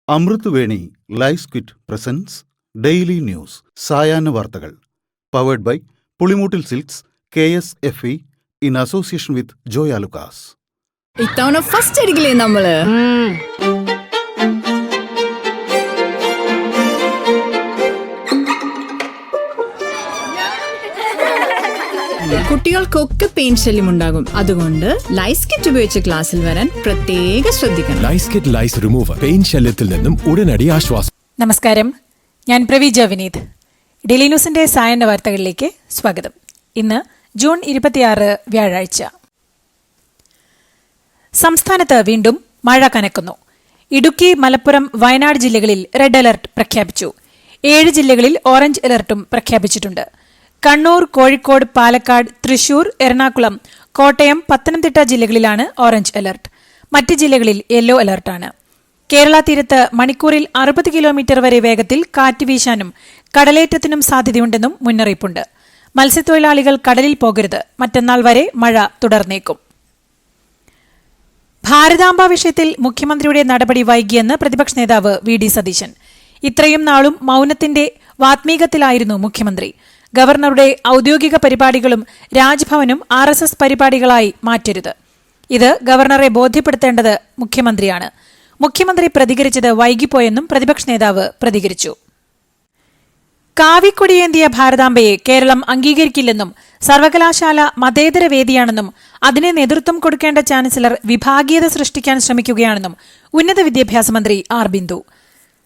അമൃത് Veni lice kit presents daily news സായാഹ്ന വാർത്തകൾ powered by Pulimoottil silks KSFE in association with Joy Alukkas. ഇത്തവണ first അടിക്കില്ലേ നമ്മള്? കുട്ടികൾക്കൊക്കെ പെയിൻ ശല്യം ഉണ്ടാകും. അതുകൊണ്ട് ലൈസ് കിറ്റ് ഉപയോഗിച്ച് ക്ലാസ്സിൽ വരാൻ പ്രത്യേക ശ്രദ്ധിക്കണം. ലൈസ് കിറ്റ് ലൈസ് റിമൂവർ പെയിൻ ശല്യത്തിൽ നിന്നും ഉടനടി ആശ്വാസം. നമസ്കാരം, ഞാൻ പ്രവീജ വിനീത്. ഡെയിലി ന്യൂസിന്റെ സായാഹ്ന വാർത്തകളിലേക്ക് സ്വാഗതം. ഇന്ന് ജൂൺ 26 വ്യാഴാഴ്ച. സംസ്ഥാനത്ത് വീണ്ടും മഴ കനക്കുന്നു. ഇടുക്കി, മലപ്പുറം, വയനാട് ജില്ലകളിൽ റെഡ് അലർട്ട് പ്രഖ്യാപിച്ചു. 7 ജില്ലകളിൽ ഓറഞ്ച് അലർട്ടും പ്രഖ്യാപിച്ചിട്ടുണ്ട്. കണ്ണൂർ, കോഴിക്കോട്, പാലക്കാട്, തൃശൂർ, എറണാകുളം, കോട്ടയം, പത്തനംതിട്ട ജില്ലകളിലാണ് ഓറഞ്ച് അലർട്ട്. മറ്റ് ജില്ലകളിൽ യെല്ലോ അലർട്ടാണ്. കേരള തീരത്ത് മണിക്കൂറിൽ 60 കിലോമീറ്റർ വരെ വേഗത്തിൽ കാറ്റ് വീശാനും കടലേറ്റത്തിനും സാധ്യതയുണ്ടെന്നും മുന്നറിയിപ്പുണ്ട്. മത്സ്യത്തൊഴിലാളികൾ കടലിൽ പോകരുത്. മറ്റന്നാൾ വരെ മഴ തുടർന്നേക്കും. ഭാരതാംബ വിഷയത്തിൽ മുഖ്യമന്ത്രിയുടെ നടപടി വൈകിയെന്ന് പ്രതിപക്ഷ നേതാവ് VD സതീശൻ. ഇത്രയും നാളും മൌനത്തിന്റെ വാത്മീകത്തിലായിരുന്നു മുഖ്യമന്ത്രി. ഗവർണറുടെ ഔദ്യോഗിക പരിപാടികളും രാജ്ഭവനും RSS പരിപാടികളായി മാറ്റരുത്. ഇത് ഗവർണറെ ബോധ്യപ്പെടുത്തേണ്ടത് മുഖ്യമന്ത്രിയാണ്. മുഖ്യമന്ത്രി പ്രതികരിച്ചത് വൈകിപ്പോയെന്നും പ്രതിപക്ഷ നേതാവ് പ്രതികരിച്ചു. കാവിക്കൊടിയേന്തിയ ഭാരതാംബയെ കേരളം അംഗീകരിക്കില്ലെന്നും സർവകലാശാല മതേതര വേദിയാണെന്നും അതിനെ നേതൃത്വം കൊടുക്കേണ്ട ചാൻസലർ വിഭാഗീയത സൃഷ്ടിക്കാൻ ശ്രമിക്കുകയാണെന്നും ഉന്നത വിദ്യാഭ്യാസ മന്ത്രി R ബിന്ദു.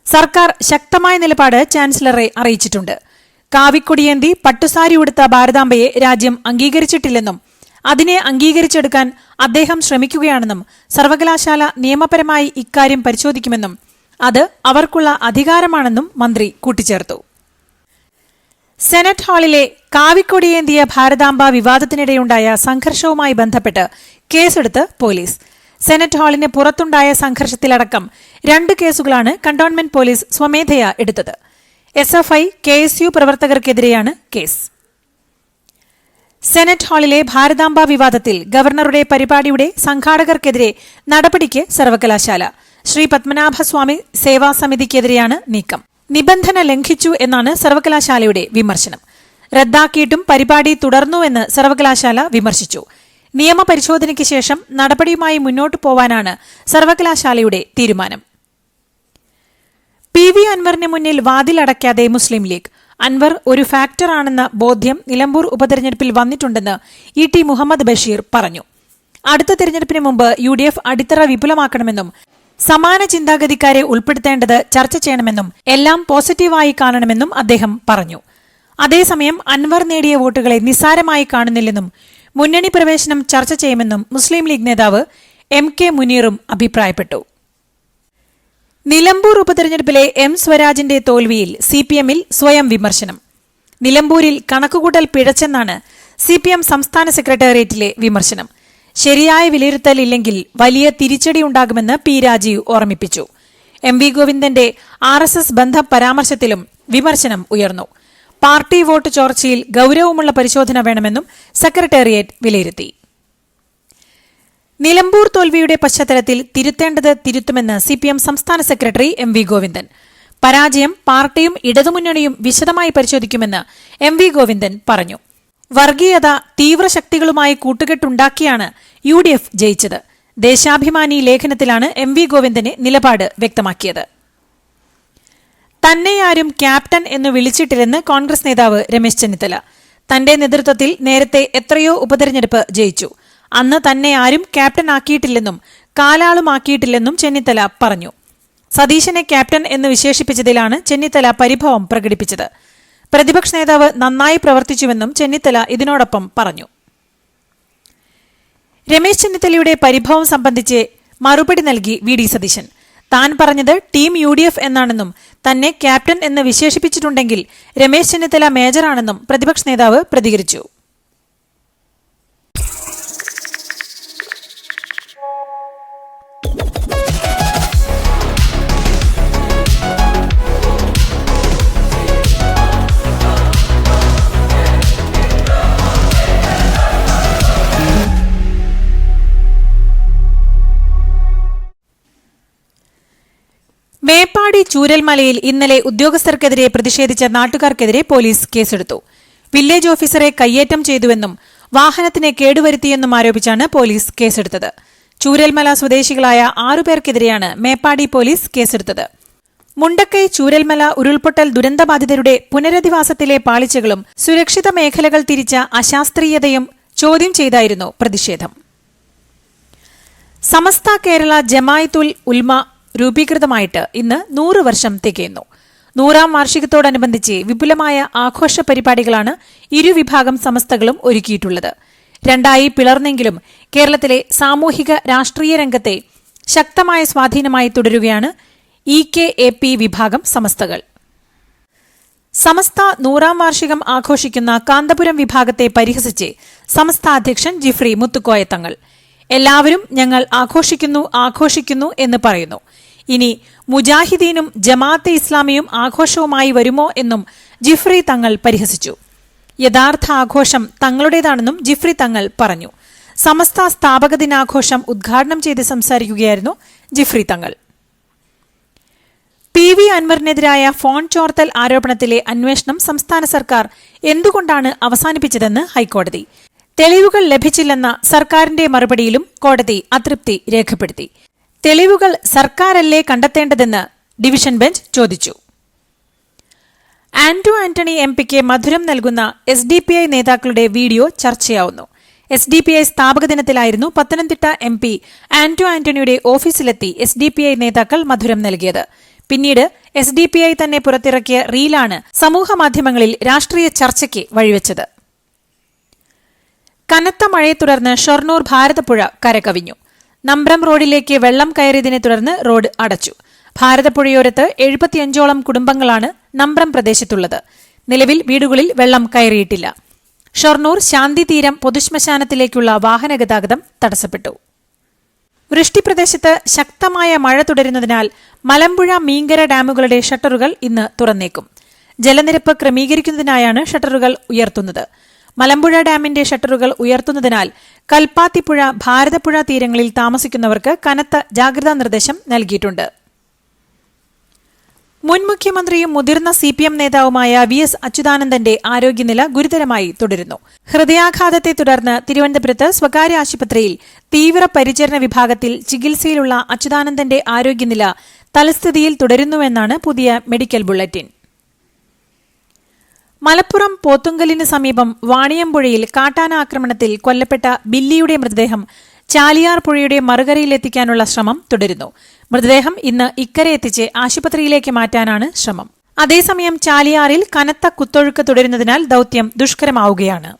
സർക്കാർ ശക്തമായ നിലപാട് ചാൻസലറെ അറിയിച്ചിട്ടുണ്ട്. കാവിക്കൊടിയേന്തി പട്ടുസാരി ഉടുത്ത ഭാരതാംബയെ രാജ്യം അംഗീകരിച്ചിട്ടില്ലെന്നും അതിനെ അംഗീകരിച്ചെടുക്കാൻ അദ്ദേഹം ശ്രമിക്കുകയാണെന്നും സർവകലാശാല നിയമപരമായി ഇക്കാര്യം പരിശോധിക്കുമെന്നും അത് അവർക്കുള്ള അധികാരമാണെന്നും മന്ത്രി കൂട്ടിച്ചേർത്തു. സെനറ്റ് ഹാളിലെ കാവിക്കൊടിയേന്തിയ ഭാരതാംബ വിവാദത്തിനിടെയുണ്ടായ സംഘർഷവുമായി ബന്ധപ്പെട്ട് കേസെടുത്ത് പോലീസ്. സെനറ്റ് ഹാളിന് പുറത്തുണ്ടായ സംഘർഷത്തിലടക്കം 2 കേസുകളാണ് കന്റോൺമെന്റ് പോലീസ് സ്വമേധയാ എടുത്തത്. SFI, KSU പ്രവർത്തകർക്കെതിരെയാണ് കേസ്. സെനറ്റ് ഹാളിലെ ഭാരതാംബ വിവാദത്തിൽ ഗവർണറുടെ പരിപാടിയുടെ സംഘാടകർക്കെതിരെ നടപടിക്ക് സർവകലാശാല. ശ്രീ പത്മനാഭസ്വാമി സേവാ സമിതിക്കെതിരെയാണ് നീക്കം. നിബന്ധന ലംഘിച്ചു എന്നാണ് സർവകലാശാലയുടെ വിമർശനം. റദ്ദാക്കിയിട്ടും പരിപാടി തുടർന്നുവെന്ന് സർവകലാശാല വിമർശിച്ചു. നിയമപരിശോധനയ്ക്ക് ശേഷം നടപടിയുമായി മുന്നോട്ടു പോവാനാണ് സർവകലാശാലയുടെ തീരുമാനം. PV അൻവറിന് മുന്നിൽ വാതിലടയ്ക്കാതെ മുസ്ലിം ലീഗ്. അൻവർ ഒരു ഫാക്ടറാണെന്ന ബോധ്യം നിലമ്പൂർ ഉപതെരഞ്ഞെടുപ്പിൽ വന്നിട്ടുണ്ടെന്ന് ET മുഹമ്മദ് ബഷീർ പറഞ്ഞു. അടുത്ത തെരഞ്ഞെടുപ്പിന് മുമ്പ് UDF അടിത്തറ വിപുലമാക്കണമെന്നും സമാന ചിന്താഗതിക്കാരെ ഉൾപ്പെടുത്തേണ്ടത് ചർച്ച ചെയ്യണമെന്നും എല്ലാം പോസിറ്റീവായി കാണണമെന്നും അദ്ദേഹം പറഞ്ഞു. അതേസമയം അൻവർ നേടിയ വോട്ടുകളെ നിസ്സാരമായി കാണുന്നില്ലെന്നും മുന്നണി പ്രവേശനം ചർച്ച ചെയ്യുമെന്നും മുസ്ലിം ലീഗ് നേതാവ് MK മുനീറും അഭിപ്രായപ്പെട്ടു. നിലമ്പൂർ ഉപതെരഞ്ഞെടുപ്പിലെ M സ്വരാജിന്റെ തോൽവിയിൽ CPMൽ സ്വയം വിമർശനം. നിലമ്പൂരിൽ കണക്കുകൂട്ടൽ പിഴച്ചെന്നാണ് CPM സംസ്ഥാന സെക്രട്ടേറിയറ്റിലെ വിമർശനം. ശരിയായ വിലയിരുത്തൽ ഇല്ലെങ്കിൽ വലിയ തിരിച്ചടിയുണ്ടാകുമെന്ന് P രാജീവ് ഓർമ്മിപ്പിച്ചു. MV ഗോവിന്ദന്റെ RSS ബന്ധ പരാമർശത്തിലും വിമർശനം ഉയർന്നു. പാർട്ടി വോട്ട് ചോർച്ചയിൽ ഗൌരവമുള്ള പരിശോധന വേണമെന്നും സെക്രട്ടേറിയറ്റ് വിലയിരുത്തി. നിലമ്പൂർ തോൽവിയുടെ പശ്ചാത്തലത്തിൽ തിരുത്തേണ്ടത് തിരുത്തുമെന്ന് CPM സംസ്ഥാന സെക്രട്ടറി MV ഗോവിന്ദൻ. പരാജയം പാർട്ടിയും ഇടതുമുന്നണിയും വിശദമായി പരിശോധിക്കുമെന്ന് MV ഗോവിന്ദൻ പറഞ്ഞു. വർഗീയത തീവ്രശക്തികളുമായി കൂട്ടുകെട്ടുണ്ടാക്കിയാണ് UDF ജയിച്ചത്. ദേശാഭിമാനി ലേഖനത്തിലാണ് MV ഗോവിന്ദന് നിലപാട് വ്യക്തമാക്കിയത്. തന്നെയാരും ക്യാപ്റ്റൻ എന്ന് വിളിച്ചിട്ടില്ലെന്ന് കോൺഗ്രസ് നേതാവ് രമേശ് ചെന്നിത്തല. തന്റെ നേതൃത്വത്തിൽ നേരത്തെ എത്രയോ ഉപതെരഞ്ഞെടുപ്പ് ജയിച്ചു. അന്ന് തന്നെ ആരും ക്യാപ്റ്റനാക്കിയിട്ടില്ലെന്നും കാലാളുമാക്കിയിട്ടില്ലെന്നും ചെന്നിത്തല പറഞ്ഞു. സതീശനെ ക്യാപ്റ്റൻ എന്ന് വിശേഷിപ്പിച്ചതിലാണ് ചെന്നിത്തല പരിഭവം പ്രകടിപ്പിച്ചത്. പ്രതിപക്ഷ നേതാവ് നന്നായി പ്രവർത്തിച്ചുവെന്നും ചെന്നിത്തല ഇതിനോടൊപ്പം പറഞ്ഞു. രമേശ് ചെന്നിത്തലയുടെ പരിഭവം സംബന്ധിച്ച് മറുപടി നൽകി VD സതീശൻ. താൻ പറഞ്ഞത് ടീം UDF എന്നാണെന്നും തന്നെ ക്യാപ്റ്റൻ എന്ന് വിശേഷിപ്പിച്ചിട്ടുണ്ടെങ്കിൽ രമേശ് ചെന്നിത്തല മേജറാണെന്നും പ്രതിപക്ഷ നേതാവ് പ്രതികരിച്ചു. മേപ്പാടി ചൂരൽമലയിൽ ഇന്നലെ ഉദ്യോഗസ്ഥർക്കെതിരെ പ്രതിഷേധിച്ച നാട്ടുകാർക്കെതിരെ പോലീസ് കേസെടുത്തു. വില്ലേജ് ഓഫീസറെ കയ്യേറ്റം ചെയ്തുവെന്നും വാഹനത്തിന് കേടുവരുത്തിയെന്നും ആരോപിച്ചാണ് പോലീസ് കേസെടുത്തത്. ചൂരൽമല സ്വദേശികളായ 6 പേർക്കെതിരെയാണ് മേപ്പാടി പോലീസ് കേസെടുത്തത്. മുണ്ടക്കൈ ചൂരൽമല ഉരുൾപൊട്ടൽ ദുരന്തബാധിതരുടെ പുനരധിവാസത്തിലെ പാളിച്ചകളും സുരക്ഷിത മേഖലകൾ തിരിച്ച അശാസ്ത്രീയതയും ചോദ്യം ചെയ്തായിരുന്നു പ്രതിഷേധം. സമസ്ത കേരള ജമാഅത്തുൽ ഉൽമ രൂപീകൃതമായിട്ട് ഇന്ന് 100 വർഷം തികയുന്നു. 100ാം വാർഷികത്തോടനുബന്ധിച്ച് വിപുലമായ ആഘോഷ പരിപാടികളാണ് ഇരുവിഭാഗം സമസ്തകളും ഒരുക്കിയിട്ടുള്ളത്. രണ്ടായി പിളർന്നെങ്കിലും കേരളത്തിലെ സാമൂഹിക രാഷ്ട്രീയ രംഗത്തെ ശക്തമായ സ്വാധീനമായി തുടരുകയാണ് EKAP വിഭാഗം സമസ്തകൾ. സമസ്ത 100ാം വാർഷികം ആഘോഷിക്കുന്ന കാന്തപുരം വിഭാഗത്തെ പരിഹസിച്ച് സമസ്ത അധ്യക്ഷൻ ജിഫ്രി മുത്തുക്കോയ തങ്ങൾ എല്ലാവരും ഞങ്ങൾ ആഘോഷിക്കുന്നു എന്ന് പറയുന്നു. ഇനി മുജാഹിദീനും ജമാഅത്തെ ഇസ്ലാമിയും ആഘോഷവുമായി വരുമോ എന്നും ജിഫ്രി തങ്ങൾ പരിഹസിച്ചു. യഥാർത്ഥ ആഘോഷം തങ്ങളുടേതാണെന്നും ജിഫ്രി തങ്ങൾ പറഞ്ഞു. സമസ്ത സ്ഥാപക ദിനാഘോഷം ഉദ്ഘാടനം ചെയ്ത് സംസാരിക്കുകയായിരുന്നു ജിഫ്രി തങ്ങൾ. PV അൻവറിനെതിരായ ഫോൺ ചോർത്തൽ ആരോപണത്തിലെ അന്വേഷണം സംസ്ഥാന സർക്കാർ എന്തുകൊണ്ടാണ് അവസാനിപ്പിച്ചതെന്ന് ഹൈക്കോടതി. തെളിവുകൾ ലഭിച്ചില്ലെന്ന സർക്കാരിന്റെ മറുപടിയിലും കോടതി അതൃപ്തി രേഖപ്പെടുത്തി. തെളിവുകൾ സർക്കാരല്ലേ കണ്ടെത്തേണ്ടതെന്ന് ഡിവിഷൻ ബെഞ്ച് ചോദിച്ചു. ആന്റോ ആന്റണി MPക്ക് മധുരം നൽകുന്ന SDPI നേതാക്കളുടെ വീഡിയോ ചർച്ചയാവുന്നു. SDPI സ്ഥാപക ദിനത്തിലായിരുന്നു പത്തനംതിട്ട MP ആന്റോ ആന്റണിയുടെ ഓഫീസിലെത്തി SDPI നേതാക്കൾ മധുരം നൽകിയത്. പിന്നീട് SDPI തന്നെ പുറത്തിറക്കിയ റീലാണ് സമൂഹമാധ്യമങ്ങളിൽ രാഷ്ട്രീയ ചർച്ചയ്ക്ക് വഴിവെച്ചത്. കനത്ത മഴയെ തുടർന്ന് ഷൊർണൂർ ഭാരതപ്പുഴ കരകവിഞ്ഞു. നമ്പ്രം റോഡിലേക്ക് വെള്ളം കയറിയതിനെ തുടർന്ന് റോഡ് അടച്ചു. ഭാരതപ്പുഴയോരത്ത് 75ഓളം കുടുംബങ്ങളാണ് നമ്പ്രം പ്രദേശത്തുള്ളത്. നിലവിൽ വീടുകളിൽ വെള്ളം കയറിയിട്ടില്ല. ഷൊർണൂർ ശാന്തിതീരം പൊതുശ്മശാനത്തിലേക്കുള്ള വാഹനഗതാഗതം തടസ്സപ്പെട്ടു. വൃഷ്ടിപ്രദേശത്ത് ശക്തമായ മഴ തുടരുന്നതിനാൽ മലമ്പുഴ മീങ്കര ഡാമുകളുടെ ഷട്ടറുകൾ ഇന്ന് തുറന്നേക്കും. ജലനിരപ്പ് ക്രമീകരിക്കുന്നതിനായാണ് ഷട്ടറുകൾ ഉയർത്തുന്നത്. മലമ്പുഴ ഡാമിന്റെ ഷട്ടറുകൾ ഉയർത്തുന്നതിനാൽ കൽപ്പാത്തിപ്പുഴ, ഭാരതപ്പുഴ തീരങ്ങളിൽ താമസിക്കുന്നവർക്ക് കനത്ത ജാഗ്രതാ നിർദ്ദേശം നൽകിയിട്ടുണ്ട്. മുൻ മുഖ്യമന്ത്രിയും മുതിർന്ന CPM നേതാവുമായ VS അച്യുതാനന്ദന്റെ ആരോഗ്യനില ഗുരുതരമായി തുടരുന്നു. ഹൃദയാഘാതത്തെ തുടർന്ന് തിരുവനന്തപുരത്ത് സ്വകാര്യ ആശുപത്രിയിൽ തീവ്ര പരിചരണ വിഭാഗത്തിൽ ചികിത്സയിലുള്ള അച്യുതാനന്ദന്റെ ആരോഗ്യനില തലസ്ഥിതിയിൽ തുടരുന്നുവെന്നാണ് പുതിയ മെഡിക്കൽ ബുള്ളറ്റിൻ. മലപ്പുറം പോത്തുങ്കലിന് സമീപം വാണിയമ്പുഴയിൽ കാട്ടാന ആക്രമണത്തിൽ കൊല്ലപ്പെട്ട ബില്ലിയുടെ മൃതദേഹം ചാലിയാർ പുഴയുടെ മറുകരയിലെത്തിക്കാനുള്ള ശ്രമം തുടരുന്നു. മൃതദേഹം ഇന്ന് ഇക്കരെ എത്തിച്ച് ആശുപത്രിയിലേക്ക് മാറ്റാനാണ് ശ്രമം. അതേസമയം ചാലിയാറിൽ കനത്ത കുത്തൊഴുക്ക് തുടരുന്നതിനാൽ ദൌത്യം ദുഷ്കരമാവുകയാണ്.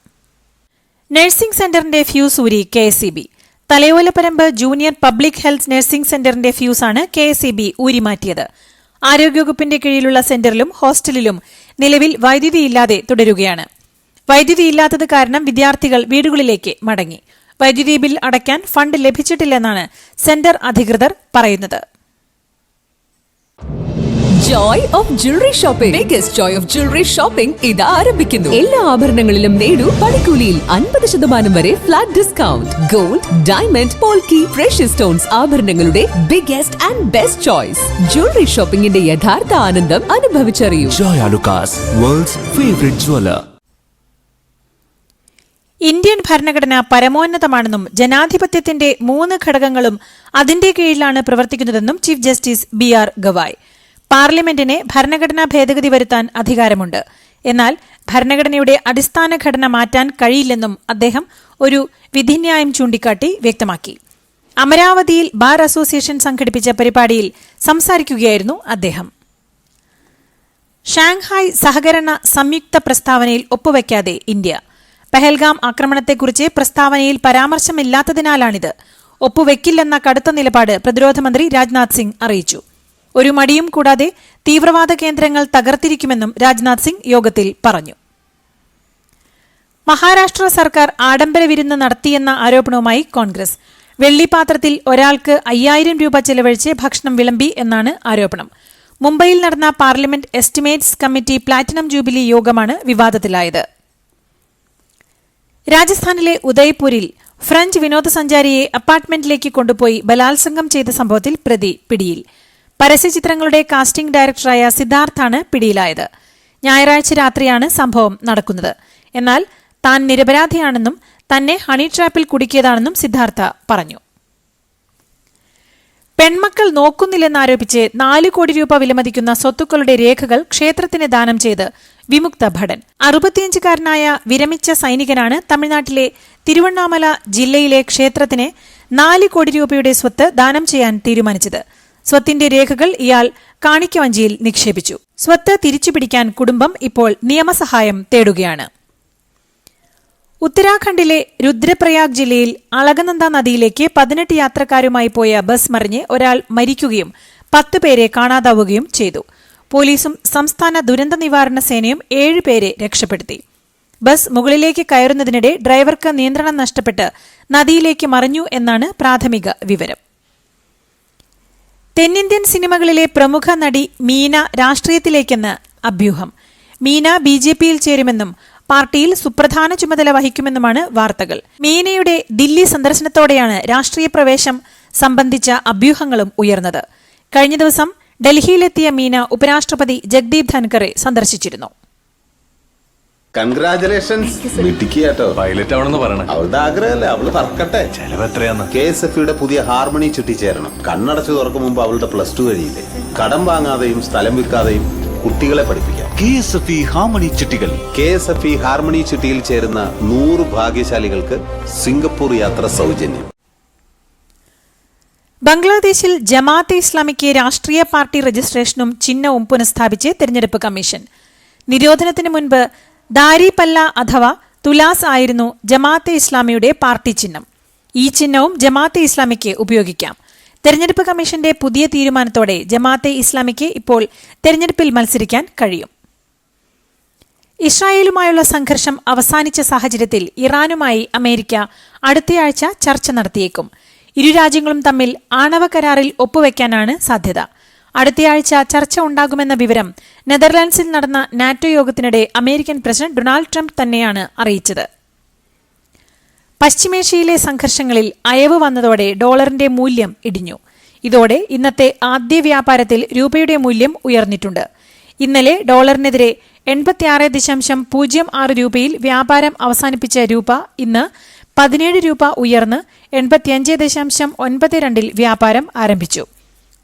നഴ്സിംഗ് സെന്ററിന്റെ ഫ്യൂസ് ഊരി KSEB. Thalayolaparambu junior public health nursing സെന്ററിന്റെ ഫ്യൂസാണ് KSEB ഊരിമാറ്റിയത്. ആരോഗ്യവകുപ്പിന്റെ കീഴിലുള്ള സെന്ററിലും ഹോസ്റ്റലിലും നിലവിൽ വൈദ്യുതിയില്ലാതെ തുടരുകയാണ്. വൈദ്യുതിയില്ലാത്തത് കാരണം വിദ്യാർത്ഥികൾ വീടുകളിലേക്ക് മടങ്ങി. വൈദ്യുതി ബിൽ അടയ്ക്കാൻ ഫണ്ട് ലഭിച്ചിട്ടില്ലെന്നാണ് സെന്റർ അധികൃതർ പറയുന്നത്. Joy of Jewelry Shopping. Biggest joy of jewelry shopping ഇത് ആരംഭിക്കുന്നു. എല്ലാ ആഭരണങ്ങളിലും നേടൂ പണിക്കൂലിയിൽ 50% വരെ flat discount. Gold, diamond, polki, precious stones ആഭരണങ്ങളുടെ biggest and best choice. Jewellery ഷോപ്പിംഗിന്റെ യഥാർത്ഥ ആനന്ദം അനുഭവിച്ചറിയൂ. Joy Alucas, world's favorite jeweler. Indian ഭരണഘടന പരമോന്നതമാണെന്നും ജനാധിപത്യത്തിന്റെ 3 ഘടകങ്ങളും അതിന്റെ കീഴിലാണ് പ്രവർത്തിക്കുന്നതെന്നും ചീഫ് ജസ്റ്റിസ് BR ഗവായ്. പാർലമെന്റിന് ഭരണഘടനാ ഭേദഗതി വരുത്താൻ അധികാരമുണ്ട്. എന്നാൽ ഭരണഘടനയുടെ അടിസ്ഥാന ഘടന മാറ്റാൻ കഴിയില്ലെന്നും അദ്ദേഹം ഒരു വിധിന്യായം ചൂണ്ടിക്കാട്ടി വ്യക്തമാക്കി. അമരാവതിയിൽ ബാർ അസോസിയേഷൻ സംഘടിപ്പിച്ച പരിപാടിയിൽ സംസാരിക്കുകയായിരുന്നു അദ്ദേഹം. ഷാങ്ഹായ് സഹകരണ സംയുക്ത പ്രസ്താവനയിൽ ഒപ്പുവയ്ക്കാതെ ഇന്ത്യ. പഹൽഗാം ആക്രമണത്തെക്കുറിച്ച് പ്രസ്താവനയിൽ പരാമർശമില്ലാത്തതിനാലാണിത്. ഒപ്പുവെക്കില്ലെന്ന കടുത്ത നിലപാട് പ്രതിരോധ മന്ത്രി രാജ്നാഥ് സിംഗ് അറിയിച്ചു. ഒരു മടിയും കൂടാതെ തീവ്രവാദ കേന്ദ്രങ്ങൾ തകർത്തിരിക്കുമെന്നും രാജ്നാഥ് സിംഗ് യോഗത്തിൽ പറഞ്ഞു. മഹാരാഷ്ട്ര സർക്കാർ ആഡംബര വിരുന്ന് നടത്തിയെന്ന ആരോപണവുമായി കോൺഗ്രസ്. വെള്ളിപ്പാത്രത്തിൽ ഒരാൾക്ക് 5000 രൂപ ചെലവഴിച്ച് ഭക്ഷണം വിളമ്പി എന്നാണ് ആരോപണം. മുംബൈയിൽ നടന്ന parliament estimates committee platinum jubilee യോഗമാണ് വിവാദത്തിലായത്. രാജസ്ഥാനിലെ ഉദയ്പൂരിൽ ഫ്രഞ്ച് വിനോദസഞ്ചാരിയെ അപ്പാർട്ട്മെന്റിലേക്ക് കൊണ്ടുപോയി ബലാത്സംഗം ചെയ്ത സംഭവത്തിൽ പ്രതി പിടിയിൽ. പരസ്യചിത്രങ്ങളുടെ കാസ്റ്റിംഗ് ഡയറക്ടറായ സിദ്ധാർത്ഥാണ് പിടിയിലായത്. ഞായറാഴ്ച രാത്രിയാണ് സംഭവം നടക്കുന്നത്. എന്നാൽ താൻ നിരപരാധിയാണെന്നും തന്നെ ഹണി ട്രാപ്പിൽ കുടുക്കിയതാണെന്നും സിദ്ധാർത്ഥ പറഞ്ഞു. പെൺമക്കൾ നോക്കുന്നില്ലെന്നാരോപിച്ച് 4 കോടി രൂപ വിലമതിക്കുന്ന സ്വത്തുക്കളുടെ രേഖകൾ ക്ഷേത്രത്തിന് ദാനം ചെയ്ത് വിമുക്ത ഭടൻ. 65-കാരനായ വിരമിച്ച സൈനികനാണ് തമിഴ്നാട്ടിലെ തിരുവണ്ണാമല ജില്ലയിലെ ക്ഷേത്രത്തിന് 4 കോടി രൂപയുടെ സ്വത്ത് ദാനം ചെയ്യാൻ തീരുമാനിച്ചത്. സ്വത്തിന്റെ രേഖകൾ ഇയാൾ കാണിക്കവഞ്ചിയിൽ നിക്ഷേപിച്ചു. സ്വത്ത് തിരിച്ചുപിടിക്കാൻ കുടുംബം ഇപ്പോൾ നിയമസഹായം തേടുകയാണ്. ഉത്തരാഖണ്ഡിലെ രുദ്രപ്രയാഗ് ജില്ലയിൽ അളകനന്ദ നദിയിലേക്ക് 18 യാത്രക്കാരുമായി പോയ ബസ് മറിഞ്ഞ് ഒരാൾ മരിക്കുകയും 10 പേരെ കാണാതാവുകയും ചെയ്തു. പോലീസും സംസ്ഥാന ദുരന്ത നിവാരണ സേനയും 7 പേരെ രക്ഷപ്പെടുത്തി. ബസ് മുകളിലേക്ക് കയറുന്നതിനിടെ ഡ്രൈവർക്ക് നിയന്ത്രണം നഷ്ടപ്പെട്ട് നദിയിലേക്ക് മറിഞ്ഞു എന്നാണ് പ്രാഥമിക വിവരം. തെന്നിന്ത്യൻ സിനിമകളിലെ പ്രമുഖ നടി മീന രാഷ്ട്രീയത്തിലേക്കെന്ന് അഭ്യൂഹം. മീന ബിജെപിയിൽ ചേരുമെന്നും പാർട്ടിയിൽ സുപ്രധാന ചുമതല വഹിക്കുമെന്നുമാണ് വാർത്തകൾ. മീനയുടെ ദില്ലി സന്ദർശനത്തോടെയാണ് രാഷ്ട്രീയ പ്രവേശം സംബന്ധിച്ച അഭ്യൂഹങ്ങളും ഉയർന്നത്. കഴിഞ്ഞ ദിവസം ഡൽഹിയിലെത്തിയ മീന ഉപരാഷ്ട്രപതി ജഗ്ദീപ് ധൻഖറെ സന്ദർശിച്ചിരുന്നു. കൺഗ്രാചുലേഷൻസ് മിട്ടിക്കാട്ടോ. പൈലറ്റ് ആവണമെന്ന് പറയണേ. അവളുടെ ആഗ്രഹമല്ലേ, അവള് പറക്കട്ടെ. ചെലവ് എത്രയാന്ന്? KSFE പുതിയ ഹാർമണി ചിട്ടി ചേരണം. കണ്ണടച്ചു തുറക്കും മുമ്പ് അവളുടെ +2 കഴിയില്ലേ. കടം വാങ്ങാതെയും സ്ഥലം വിൽക്കാതെയും കുട്ടികളെ പഠിപ്പിക്കാം. KSFE ഹാർമണി ചിട്ടികൾ. KSFE ഹാർമണി ചിട്ടിയിൽ ചേരുന്ന 100 ഭാഗ്യശാലികൾക്ക് സിംഗപ്പൂർ യാത്ര സൗജന്യം. ബംഗ്ലാദേശിൽ ജമാഅത്തെ ഇസ്ലാമിക്ക് രാഷ്ട്രീയ പാർട്ടി രജിസ്ട്രേഷനും ചിഹ്നവും പുനഃസ്ഥാപിച്ച് തെരഞ്ഞെടുപ്പ് കമ്മീഷൻ. നിരോധനത്തിന് മുൻപ് ദാരിപല്ല അഥവാ തുലാസ് ആയിരുന്നു ജമാഅത്തെ ഇസ്ലാമിയുടെ പാർട്ടി ചിഹ്നം. ഈ ചിഹ്നവും ജമാഅത്തെ ഇസ്ലാമിക്ക് ഉപയോഗിക്കാം. തെരഞ്ഞെടുപ്പ് കമ്മീഷന്റെ പുതിയ തീരുമാനത്തോടെ ജമാഅത്തെ ഇസ്ലാമിക്ക് ഇപ്പോൾ തെരഞ്ഞെടുപ്പിൽ മത്സരിക്കാൻ കഴിയും. ഇസ്രായേലുമായുള്ള സംഘർഷം അവസാനിച്ച സാഹചര്യത്തിൽ ഇറാനുമായി അമേരിക്ക അടുത്തയാഴ്ച ചർച്ച നടത്തിയേക്കും. ഇരു രാജ്യങ്ങളും തമ്മിൽ ആണവ കരാറിൽ ഒപ്പുവെക്കാനാണ് സാധ്യത. അടുത്തയാഴ്ച ചർച്ച ഉണ്ടാകുമെന്ന വിവരം നെതർലാൻഡ്സിൽ നടന്ന നാറ്റോ യോഗത്തിനിടെ അമേരിക്കൻ പ്രസിഡന്റ് ഡൊണാൾഡ് ട്രംപ് തന്നെയാണ് അറിയിച്ചത്. പശ്ചിമേഷ്യയിലെ സംഘർഷങ്ങളിൽ അയവ് വന്നതോടെ ഡോളറിന്റെ മൂല്യം ഇടിഞ്ഞു. ഇതോടെ ഇന്നത്തെ ആദ്യ വ്യാപാരത്തിൽ രൂപയുടെ മൂല്യം ഉയർന്നിട്ടുണ്ട്. ഇന്നലെ ഡോളറിനെതിരെ 86.06 രൂപയിൽ വ്യാപാരം അവസാനിപ്പിച്ച രൂപ ഇന്ന് 17 രൂപ ഉയർന്ന് 85.92 വ്യാപാരം ആരംഭിച്ചു.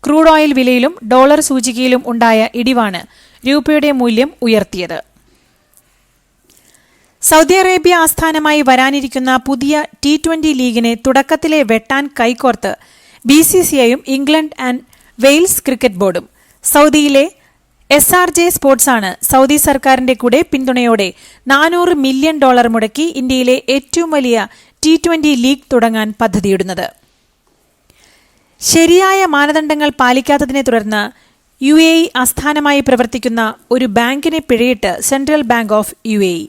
ക്രൂഡ് ഓയിൽ വിലയിലും ഡോളർ സൂചികയിലും ഉണ്ടായ ഇടിവാണ് രൂപയുടെ മൂല്യം ഉയർത്തിയത്. സൗദി അറേബ്യ ആസ്ഥാനമായി വരാനിരിക്കുന്ന പുതിയ T20 ലീഗിനെ തുടക്കത്തിലെ വെട്ടാൻ കൈകോർത്ത് BCCIയും ഇംഗ്ലണ്ട് ആൻഡ് വെയിൽസ് ക്രിക്കറ്റ് ബോർഡും. സൗദിയിലെ SRJ സ്പോർട്സാണ് സൗദി സർക്കാരിന്റെ കൂടെ പിന്തുണയോടെ $400 മില്യൺ മുടക്കി ഇന്ത്യയിലെ ഏറ്റവും വലിയ T20 ലീഗ് തുടങ്ങാൻ പദ്ധതിയിടുന്നത്. ശരിയായ മാനദണ്ഡങ്ങൾ പാലിക്കാത്തതിനെ തുടർന്ന് UAE ആസ്ഥാനമായി പ്രവർത്തിക്കുന്ന ഒരു ബാങ്കിനെ പിഴയിട്ട് സെൻട്രൽ ബാങ്ക് ഓഫ് UAE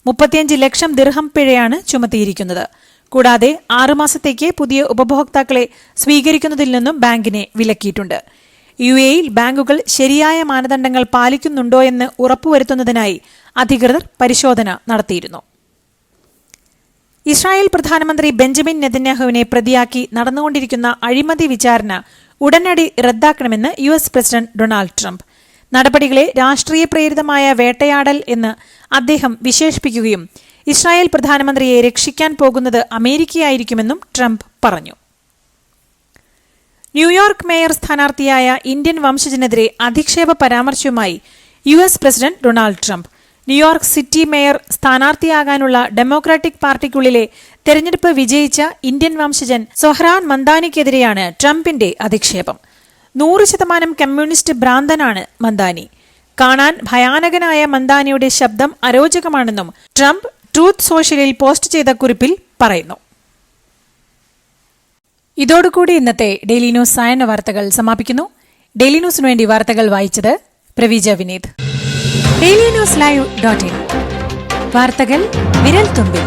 35 ലക്ഷം ദിർഹം പിഴയാണ് ചുമത്തിയിരിക്കുന്നത്. കൂടാതെ 6 മാസത്തേക്ക് പുതിയ ഉപഭോക്താക്കളെ സ്വീകരിക്കുന്നതിൽ നിന്നും ബാങ്കിനെ വിലക്കിയിട്ടുണ്ട്. UAEയിൽ ബാങ്കുകൾ ശരിയായ മാനദണ്ഡങ്ങൾ പാലിക്കുന്നുണ്ടോയെന്ന് ഉറപ്പുവരുത്തുന്നതിനായി അധികൃതർ പരിശോധന നടത്തിയിരുന്നു. ഇസ്രായേൽ പ്രധാനമന്ത്രി ബെഞ്ചമിൻ നെതന്യാഹുവിനെ പ്രതിയാക്കി നടന്നുകൊണ്ടിരിക്കുന്ന അഴിമതി വിചാരണ ഉടനടി റദ്ദാക്കണമെന്ന് US പ്രസിഡന്റ് ഡൊണാൾഡ് ട്രംപ്. നടപടികളെ രാഷ്ട്രീയ പ്രേരിതമായ വേട്ടയാടൽ എന്ന് അദ്ദേഹം വിശേഷിപ്പിക്കുകയും ഇസ്രായേൽ പ്രധാനമന്ത്രിയെ രക്ഷിക്കാൻ പോകുന്നത് അമേരിക്കയായിരിക്കുമെന്നും ട്രംപ് പറഞ്ഞു. ന്യൂയോർക്ക് മേയർ സ്ഥാനാർത്ഥിയായ ഇന്ത്യൻ വംശജനെതിരെ അധിക്ഷേപ പരാമർശവുമായി US president Donald Trump. New York city mayor സ്ഥാനാർത്ഥിയാകാനുള്ള ഡെമോക്രാറ്റിക് പാർട്ടിക്കുള്ളിലെ തെരഞ്ഞെടുപ്പ് വിജയിച്ച ഇന്ത്യൻ വംശജൻ സൊഹ്റാൻ മന്ദാനിക്കെതിരെയാണ് ട്രംപിന്റെ അധിക്ഷേപം. 100% കമ്മ്യൂണിസ്റ്റ് ഭ്രാന്തനാണ് മന്ദാനി. കാണാൻ ഭയാനകനായ മന്ദാനിയുടെ ശബ്ദം അരോചകമാണെന്നും ട്രംപ് ട്രൂത്ത് സോഷ്യലിൽ പോസ്റ്റ് ചെയ്ത കുറിപ്പിൽ പറയുന്നു. ഇതോടുകൂടി ഇന്നത്തെ ഡെയിലി ന്യൂസ് സായന്ന വാർത്തകൾ സമാപിക്കുന്നു. ഡെയിലി ന്യൂസിനു വേണ്ടി വാർത്തകൾ വായിച്ചത് പ്രവീജ വിനീത്. DailyNewsLive.in വാർത്തകൾ വിരൽ തുമ്പിൽ.